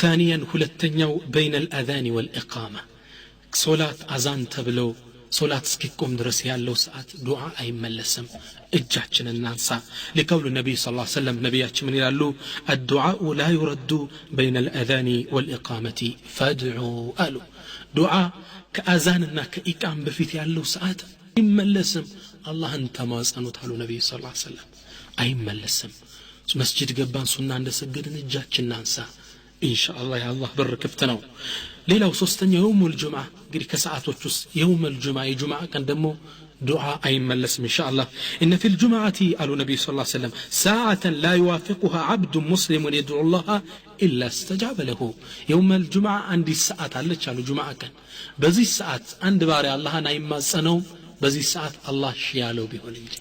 ثانيا ሁለተኛው بين الأذان والإقامة ሶላት አዛን ተብለው ሶላት እስኪቆም ድረስ ያለው ሰዓት ዱዓ አይመለስም እጃችንን እናንሳ ለቀውሉ ነብይ ሰለላሁ ዐለይሂ ወሰለም ነብያችን ምን ይላሉ الدعاء لا يرد بين الأذان والإقامة فادعوا አሉ ዱዓ ከአዛንና ከኢቃም በፊት ያለው ሰዓት አይመለስም አላህን ተማጸኑት አሉ ነብይ ሰለላሁ ዐለይሂ ወሰለም አይመለስም መስጂድ ገባን ሱና እንደሰገድን እጃችንን እናንሳ ኢንሻአላህ ያላህ በር ክፍት ነው ሌላው ሶስተኛው የውሙል ጁምዓ እንግዲህ ከሰዓቶች ውስጥ የውሙል ጁምዓ የጁምዓ ቀን ደግሞ ዱዓ አይመለስም ኢንሻአላህ ان في الجمعه قالوا النبي صلى الله عليه وسلم ساعه لا يوافقها عبد مسلم يدعو الله الا استجاب له يوم الجمعه عندي ሰዓት አለች አሉ ጁምዓ ቀን በዚህ ሰዓት አንድ ባሪያ አላህን አይማጸነው በዚህ ሰዓት አላህ ያለው ቢሆን እንጂ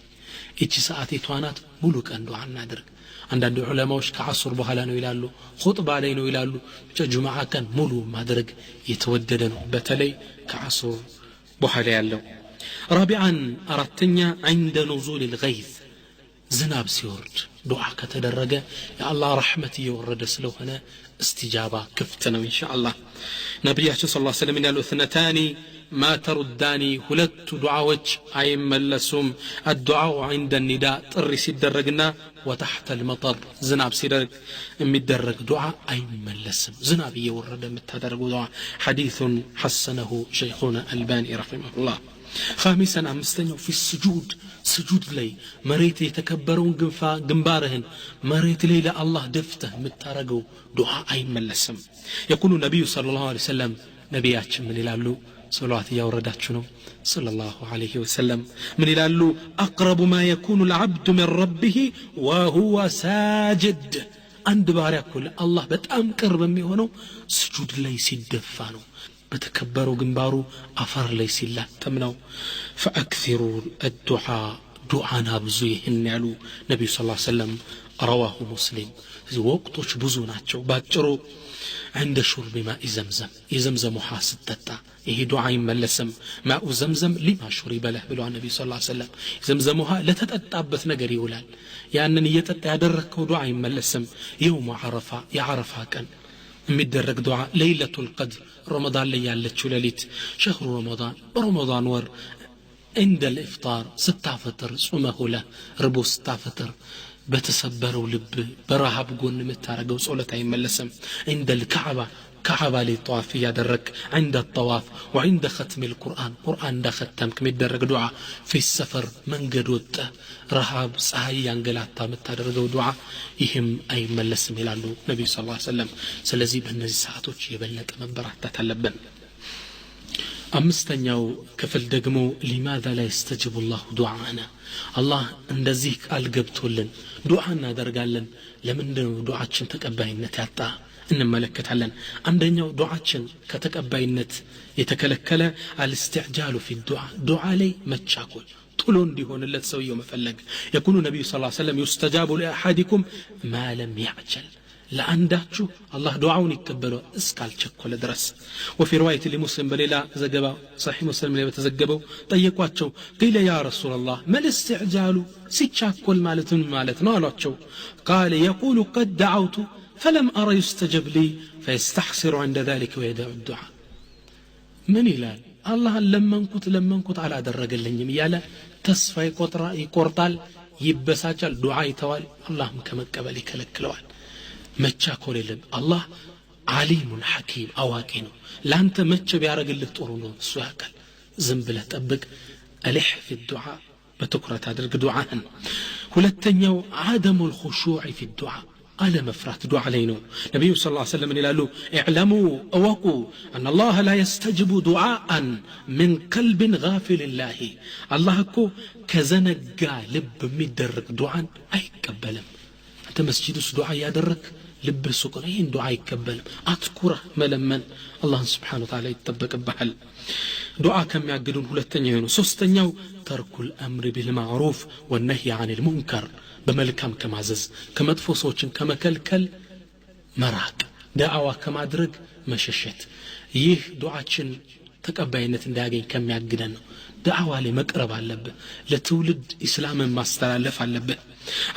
እቺ ሰዓት የቷናት ሙሉ ቀን ዱዓ እናድርግ አንዳንድ ዑለማዎች ከዓስር በኋላ ነው ይላሉ ኹጥባ ላይ ነው ይላሉ ጁምዓ ቀን ሙሉ ማድረግ የተወደደ ነው በተለይ ከዓስር በኋላ ያለው رابعا አራተኛ عند نزول الغيث ዝናብ ሲወርድ ዱዓ ከተደረገ የአላህ ረህመት ይወረደ ስለሆነ استجابة ክፍት ነው ኢንሻአላህ ነብያችን ሰለላሁ ዐለይሂ ወሰለም ያሉ እثنتان ما ترداني ሁለቱ ዱዓዎች አይመለሱም الدعاء عند النداء ጥሪ ሲደረግና وتحت المطر ዝናብ ሲደረግ የሚደረግ ዱዓ አይመለስም ዝናብ እየወረደ የምታደርገው ዱዓ حديث حسنه شيخنا الباني رحمه الله خامسا امستنيو في السجود سجود لي مريت يتكبرون جنبارهن مريت لي لا الله دفته متارجو دعاء አይመለስም يقول النبي صلى الله عليه وسلم ነብያችን ምን ይላሉ صلوات ያወረዳችሁ ነው صلى الله عليه وسلم من ይላሉ اقرب ما يكون العبد من ربه وهو ساجد አንድ ባሪያ እኮ ለአላህ በጣም ቅርብ የሚሆነው ስጁድ ላይ ሲደፋ ነው በተከበረው ግንባሩ አፈር ላይ ሲላተም ነው فاكثروا الدعاء دعانا ብዙ ይህን ያሉ ነብዩ ሰለላሁ ዐለይሂ ወሰለም رواه مسلم ወቅቶች ብዙ ናቸው ባጭሩ عند شرب ماء زمزم يزمزم حاستتا ይሄ ዱዓ ይመለስም ማኡ ዘምዘም ሊማ ሹሪበ ለህ ብለዋል ነብዩ ሰለላሁ ዐለይሂ ወሰለም ዘምዘሙሃ ለተጠጣበት ነገር ይውላል ያንን እየጠጣ ያደረከው ዱዓ ይመለስም የውም ዓረፋ የዓረፋ ቀን የሚደረግ ዱዓ ለይለቱል ቀድር ረመዳን ላይ ያለችው ሌሊት شهر رمضان رمضان ወር عند الافطار ستافطر صومه له ربو ستافطر በተሰበረው ልብ በረሃብ ጎን የምታረገው ጾለት አይመለስም عند الكعبه كعبه لي طواف يدرك عند الطواف وعند ختم القرآن قرآن دا ختمك ميدرك دعاء في السفر منجد وط رهاب ፀሐይ ያንገላታ የምታደርገው ዱዓ ይህም አይመለስም ይላሉ ነብዩ ሰለላሁ ዐለይሂ ወሰለም ስለዚህ በእነዚህ ሰዓቶች የበለጠ መበራታት አለብን አምስተኛው ክፍል ደግሞ لماذا لا يستجيب الله دعاءنا الله እንደዚህ ቃል ገብቶልን ዱዓ እናደርጋለን ለምንድነው ዱዓችን ተቀባይነት ያጣ እንመለከታለን አንደኛው ዱዓችን ከተቀባይነት የተከለከለ الاستعجال في الدعاء دعاء ላይ መቻኮል ቶሎ እንዲሆንለት ሰውየው መፈለግ يكون النبي صلى الله عليه وسلم يستجاب لاحدكم ما لم يعجل ለአንዳችሁ አላህ ዱዓውን ይቀበለው እስካልቸኮለ ድረስ وفي روايه لمسلم بليلا زغبا صحيح مسلم ላይ በተዘገበው ጠየቋቸው قيل يا رسول الله ما الاستعجال ሲቻኮል ማለት ነው አሏቸው قال يقول قد دعوت فلم ارى يستجب لي فيستحسر عند ذلك ويدعو الدعاء من ይላል አላህ ለመንኩት አላደረገልኝም ያለ ተስፋ ይቆርጣል ይበሳጫል ዱዓ ይተዋል አላህም ከመቀበል ይከለክለዋል መቻኮል የለም አላህ ዓሊሙን ሐኪም አዋቂ ነው ላንተ መቼ ቢያረግልህ ጥሩ ነው እሱ ያውቃል ዝም ብለህ ጠብቅ አልህ في الدعاء በትኩረት አድርግ ዱዓህን ሁለተኛው عدم الخشوع في الدعاء على مفرات دعاء علينا نبي صلى الله عليه وسلم قال اعلموا اوقوا ان الله لا يستجب دعاء من قلب غافل الله الله كو كزنقا لب ميدرك دعاء አይቀበልም انت مسجد دعاء ያደረክ ልብ ሱቁን ይሄን ዱዓ ይቀበል አትኩራ መለመን አላህ Subhanahu Wa Ta'ala ይተበቀበሃል ዱዓ ከሚያግዱን ሁለተኛው ነው ሶስተኛው ተርኩል አምር ቢልማዕሩፍ ወነህይ ዐኒል ሙንከር በመልካም ከማዘዝ ከመጥፎ ሰዎችን ከመከልከል መራቅ ዳዕዋ ከማድረግ መሸሸት ይህ ዱዓችን ተቀባይነት እንዳያገኝ ከሚያግደን ነው دعوة لمقرب علبه لتولد إسلام ما استلالف علبه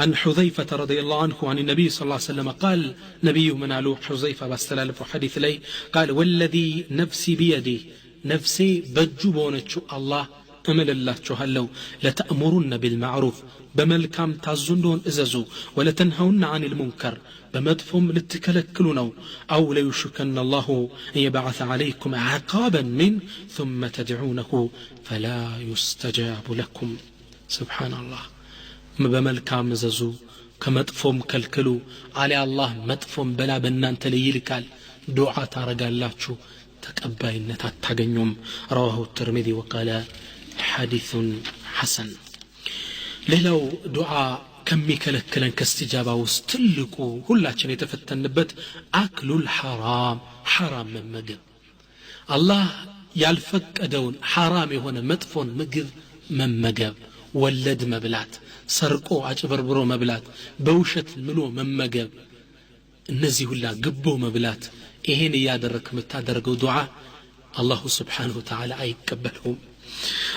عن حذيفة رضي الله عنه عن النبي صلى الله عليه وسلم قال نبي من علو حذيفة باستلالف حديث لي قال والذي نفسي بيدي نفسي بجبونة الله أمل الله هلو لتأمرن بالمعروف بملكام تازندون إزازو ولتنهون عن المنكر بمدفهم لتكلكلونو أو ليشكن الله أن يبعث عليكم عقابا من ثم تدعونه فلا يستجاب لكم سبحان الله بملكام إزازو كمدفهم كلكلو على الله مدفهم بلا بنان تليلكال دعاء تارق الله شو تكباينة تاغنيوم رواه الترمذي وقال حديث حسن ليلو دعاء كم يكلكلن كاستجابة وستلقوا ሁላችን የተፈተንበት أكل الحرام حرام من ምግብ الله ያልፈቀደውን حرام የሆነ መጥፎን ምግብ መመገብ ወለድ መብላት ሰርቆ አጭበርብሮ መብላት በውሸት ምሎ መመገብ እነዚህ ሁላ ግቦ መብላት ይሄን ያደረክ መታደርገው ዱዓ الله سبحانه وتعالى አይቀበለውም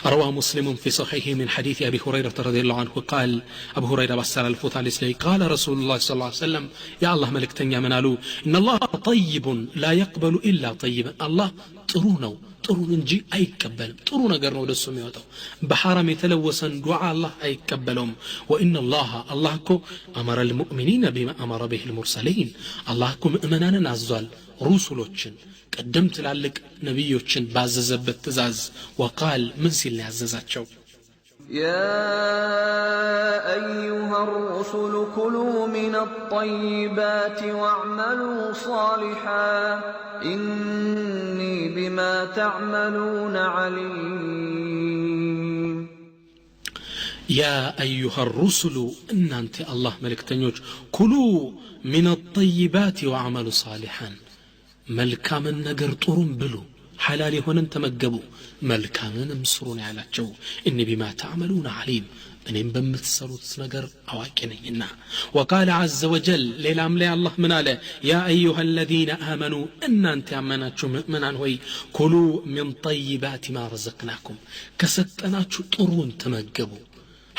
رواه مسلم في صحيحه من حديث أبي هريرة رضي الله عنه قال أبو هريرة بسال الفوت على الإسلام قال رسول الله صلى الله عليه وسلم يا الله ملك تنيا منالو إن الله طيب لا يقبل إلا طيبا الله ጥሩን እንጂ አይቀበልም ጥሩ ነገር ነው ደስ የሚወጣው በሐራም የተለወሰን ዱዓ አላህ አይቀበለውም وان الله እኮ امر المؤمنين بما امر به المرسلين الله እኮ ሙእሚናንን አዟል ሩሱሎችን ቀደም ትላልቅ ነብዮችን ባዘዘበት ትእዛዝ وقال ምን ሲል ያዘዛቸው يا أيها الرسل كلوا من الطيبات واعملوا صالحا إني بما تعملون عليم يا أيها الرسل إن أنت الله ملك تنيوج كلوا من الطيبات واعملوا صالحا ملكام النجر طرم بلو حلال هنا تمجبوا ملكان مسرون على جو إني بما تعملون عليم እኔም በምትሰሩት ነገር አዋቂ ነኝና وقال عز وجل ሌላም ላይ አላህ ምን አለ يا ايها الذين امنوا እናንተ ያመናችሁ ምእመናን ሆይ كلوا من طيبات ما رزقناكم ከሰጠናችሁ ጥሩን ተመገቡ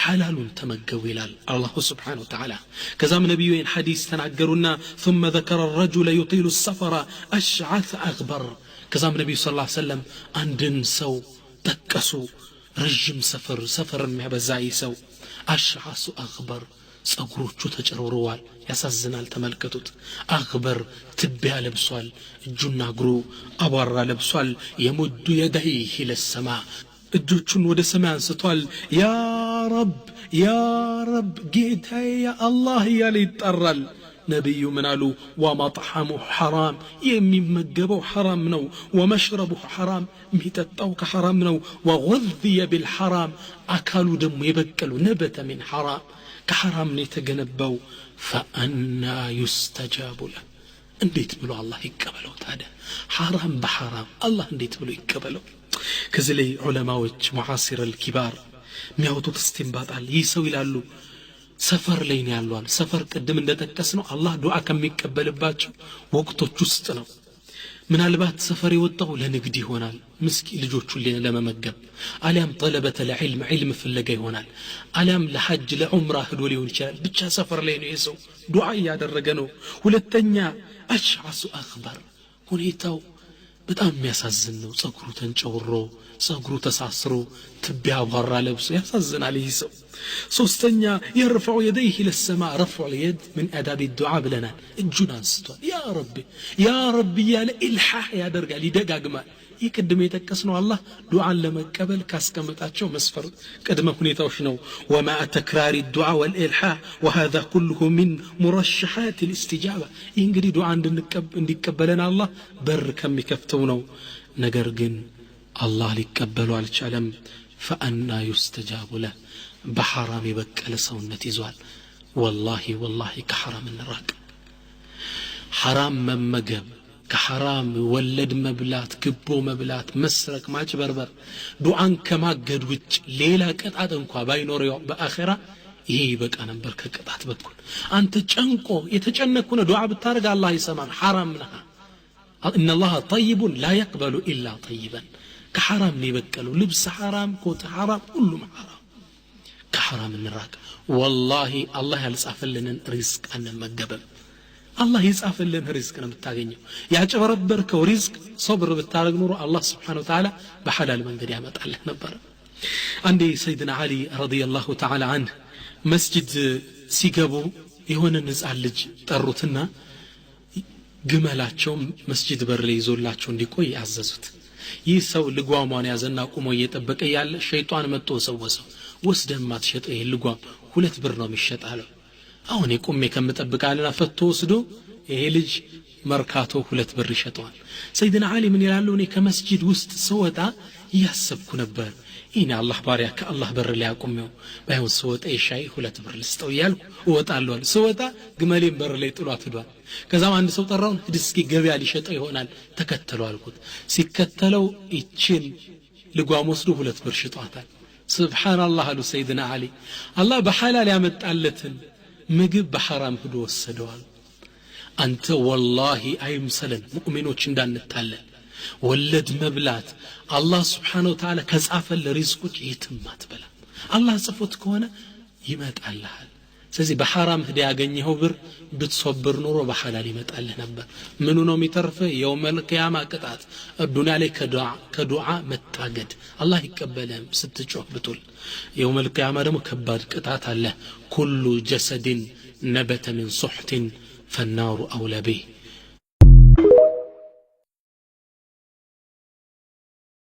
حلالون ተመገቡ ይላል አላህ Subhanahu Wa Ta'ala ከዛም ነብዩ ይህን ሐዲስ ተናገሩና ثم ذكر الرجل يطيل السفر اشعث اغبر ከዛም ነብዩ ሰለላሁ ዐለይሂ ወሰለም አንድን ሰው ጠቀሱ ረጅም ሰፈር የሚያበዛ ይሰው አሽዓሱ አግበር ጸጉሮቹ ተጨረረዋል ያሳዝናል ተመልከቱት አግበር ትቢያ ለብሷል እጁና እግሩ አቧራ ለብሷል የሙዱ የደይህ ለሰማ እጆቹን ወደ ሰማይ አንስቷል ያ ረብ ጌታዬ ያ አላህ ያለ ይጣራል ነብዩ ምናሉ ወመጥሐሙ ሐራም የሚመገበው ሐራም ነው ወመሽረቡ ሐራም ሚጠጣው ከሐራም ነው ወغذي بالحرام አካሉ ደግሞ የበቀለው ነበተ من حرام ከሐራም ነው የተገነባው فأنا يستجاب له እንዴት ብሎ አላህ ይቀበለው ታዲያ ሐራም በሐራም አላህ እንዴት ብሎ ይቀበለው ከዚህ ላይ ዑለማዎች ሙዓሲር الكبار የሚያወጡት እስቲንባጣል ይህ ሰው ይላሉ ሰፈር ላይ ነው ያሏል ሰፈር ቀደም እንደተጠቀስነው አላህ ዱዓ ከሚቀበልባቸው ወቅቶች ውስጥ ነው ምናልባት ሰፈር የወጣው ለንግድ ይሆናል ምስኪን ልጆቹን ለመመገብ አሊያም طلبة العلم علم ፍለጋ ይሆናል አሊያም ለሐጅ ለዑምራ ሄዶ ሊሆን ይችላል ብቻ ሰፈር ላይ ነው የሰው ዱዓ ያደረገ ነው ሁለተኛ አሽዓሱ አኽበር ሁኔታው በጣም የሚያሳዝን ነው ጸጉሩ ተንጨውሮ ጸጉሩ ተሳስሮ ትቢያ አቧራ ለብሶ ያሳዝናል ይህ ሰው ሶስተኛ يرفع يديه الى السماء رفع اليد من آداب الدعاء بلنا እጁን አንስቷል ያ ረቢ ያለ ኢልሃህ ያደርጋል ይደጋግማል ይቀድም የተከስነው አላህ ዱዓን ለመቀበል ካስቀመጣቸው መስፈር ቀድመ ሁኔታዎች ነው وما تكرار الدعاء والالحاح وهذا كله من مرشحات الاستجابه እንግዲህ ዱዓ እንዲቀበለን አላህ በር ከሚከፍተው ነው ነገር ግን አላህ ሊቀበለው አልቻለም فأنا يستجاب له بحرام يبقى لسونة يزوال والله كحرام النراك حرام ممجب كحرام ولد مبلات كبو مبلات مسرك ما بربر دعان كما قد وجه ليلة قطعت انكوا باينور بآخرة ይሄ በቃ ነበር ከቅጣት በኩል አንተ ጨንቆ የተጨነኩነ ዱዓ ብታረጋ አላህ ይሰማን حرام ነህ ان الله طيب لا يقبل الا طيبا ከሐራም ነው የበቀለው ልብስ ሐራም ኮት ሐራም ሁሉም ሐራም ከሐራም እንራቅ والله الله ያልጻፈልንን ሪዝቅ አንመገበም الله يጻፈልን ሪዝቅ ነው የምታገኘው ያጨበረበርከው ሪዝቅ ሶብር ብታረግ ኑሮ الله سبحانه وتعالى በሐላል መንገድ ያመጣልህ ነበር አንዴ ሰይድና አሊ ረዲየላሁ ተዓላ ዐንሁ መስጂድ ሲገቡ የሆነ ንጻን ልጅ ጠሩትና ግመላቸው መስጂድ በር ላይ ይዞላቸው እንዲቆይ ያዘዙት ይህ ሰው ልጓሟን ያዘና ቆሞ እየጠበቀ ያለ ሸይጣን መጥቶ ሰወሰው ወስደማ ተሸጠ ይሄ ልጓም 2 ብር ነው የሚሸጣለው አሁን የቆሜ ከምጠብቃለና ፈቶ ወስዶ ይሄ ልጅ መርካቶ 2 ብር ይሸጣል ሰይድና አሊ ምን ይላሉ እኔ ከመስጂድ ውስጥ ስወጣ ያሰብኩ ነበር ኢና አላህ ባሪያ ከአላህ በር ላይ አቆመው ባይሆን ስወጣ የሻይ 2 ብር ልስጠው ያልኩ እወጣለሁ ስወጣ ግመሌን በር ላይ ጥሏት ሄዷል ከዛም አንድ ሰው ጠራውን እስኪ ገበያ ሊሸጠው ይሆናል ተከተለው አልኩት ሲከተለው እቺን ልጓም ወስዶ 2 ብር ሽጧታል ሱብሃንአላህ አሉ ሰይድና አሊ አላህ በሐላል ያመጣለትን ምግብ በሐራም ሄዶ ወሰደዋል አንተ والله አይምሰለን ሙእሚኖች እንዳንታለን ወለድ መብላት አላህ Subhanahu Wa Ta'ala ከጻፈል ሪዝቁች የትም አትበላ አላህ ጽፎት ከሆነ ይመጣልሃል ስለዚህ በሐራም ሄደ ያገኘው ብር ብትሶብር ኑሮ በሐላል ይመጣልህ ነበር ምኑ ነው የሚተርፈ የውመል ቂያማ ቅጣት ዱንያ ላይ ከዱዓ መታገድ አላህ ይቀበልህም ስትጮህ ብትል የውመል ቂያማ ደግሞ ከባድ ቅጣት አለ ኩሉ ጀሰድን ነበተ من صحت فالنار أولى به